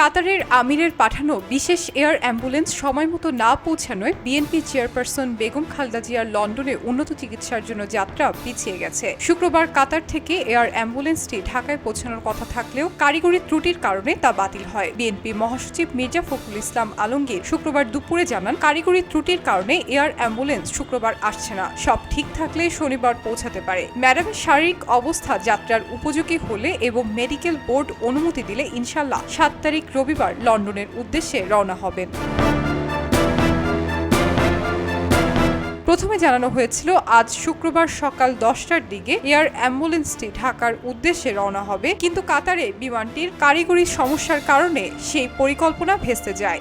কাতারের আমিরের পাঠানো বিশেষ এয়ার অ্যাম্বুলেন্স সময়মতো না পৌঁছানোয় বিএনপি চেয়ারপারসন বেগম খালেদা জিয়ার লন্ডনে উন্নত চিকিৎসার জন্য যাত্রা পিছিয়ে গেছে। শুক্রবার কাতার থেকে এয়ার অ্যাম্বুলেন্সটি ঢাকায় পৌঁছানোর কথা থাকলেও কারিগরি ত্রুটির কারণে তা বাতিল হয়। বিএনপি মহাসচিব মির্জা ফখরুল ইসলাম আলমগীর শুক্রবার দুপুরে জানান, কারিগরি ত্রুটির কারণে এয়ার অ্যাম্বুলেন্স শুক্রবার আসছে না। সব ঠিক থাকলে শনিবার পৌঁছাতে পারে। ম্যাডামের শারীরিক অবস্থা যাত্রার উপযোগী হলে এবং মেডিকেল বোর্ড অনুমতি দিলে ইনশাল্লাহ ৭ তারিখ রবিবার লন্ডনের উদ্দেশ্যে রওনা হবেন। প্রথমে জানানো হয়েছিল আজ শুক্রবার সকাল 10টার দিকে এয়ার অ্যাম্বুলেন্সটি ঢাকার উদ্দেশ্যে রওনা হবে, কিন্তু কাতারে বিমানটির কারিগরি সমস্যার কারণে সেই পরিকল্পনা ভেস্তে যায়।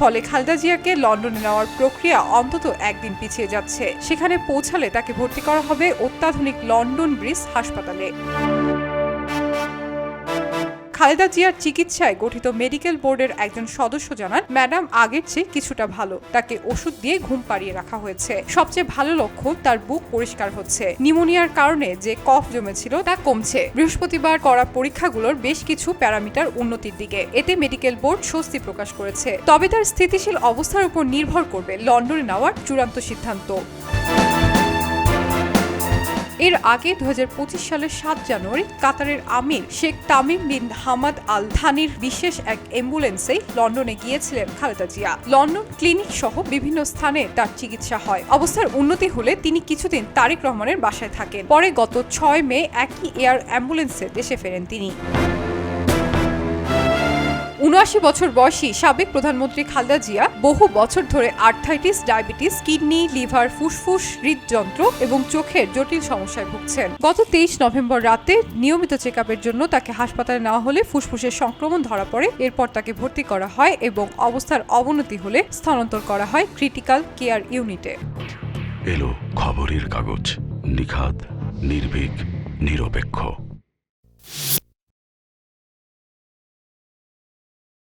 ফলে খালেদা জিয়াকে লন্ডনে নেওয়ার প্রক্রিয়া অন্তত একদিন পিছিয়ে যাচ্ছে। সেখানে পৌঁছালে তাকে ভর্তি করা হবে অত্যাধুনিক লন্ডন ব্রিজ হাসপাতালে। খালেদা জিয়ার চিকিৎসায় গঠিত মেডিকেল বোর্ডের একজন সদস্য জানান, ম্যাডাম আগের চেয়ে কিছুটা ভালো। তাকে ওষুধ দিয়ে ঘুম পাড়িয়ে রাখা হয়েছে। সবচেয়ে ভালো লক্ষণ, তার বুক পরিষ্কার হচ্ছে। নিউমোনিয়ার কারণে যে কফ জমেছিল তা কমছে। বৃহস্পতিবার করা পরীক্ষাগুলোর বেশ কিছু প্যারামিটার উন্নতির দিকে। এতে মেডিকেল বোর্ড স্বস্তি প্রকাশ করেছে। তবে তার স্থিতিশীল অবস্থার উপর নির্ভর করবে লন্ডনে নেওয়ার চূড়ান্ত সিদ্ধান্ত। এর আগে 2025 সালের 7 জানুয়ারি কাতারের আমির Sheikh Tamim bin Hamad Al থানির বিশেষ এক অ্যাম্বুলেন্সে লন্ডনে গিয়েছিলেন খালেদা জিয়া। লন্ডন ক্লিনিক সহ বিভিন্ন স্থানে তার চিকিৎসা হয়। অবস্থার উন্নতি হলে তিনি কিছুদিন তারেক রহমানের বাসায় থাকেন। পরে গত 6 মে একই এয়ার অ্যাম্বুলেন্সে দেশে ফেরেন তিনি। ৭৯ বছর বয়সী সাবেক প্রধানমন্ত্রী খালেদা জিয়া বহু বছর ধরে আর্থ্রাইটিস, ডায়াবেটিস, কিডনি, লিভার, ফুসফুস, হৃদযন্ত্র এবং চোখের জটিল সমস্যায় ভুগছেন। গত 23 নভেম্বর রাতে নিয়মিত চেকআপের জন্য তাকে হাসপাতালে নেওয়া হলে ফুসফুসের সংক্রমণ ধরা পড়ে। এরপর তাকে ভর্তি করা হয় এবং অবস্থার অবনতি হলে স্থানান্তর করা হয় ক্রিটিক্যাল কেয়ার ইউনিটে। এলো খবরের কাগজ, নিখাত, নির্ভীক, নিরপেক্ষ।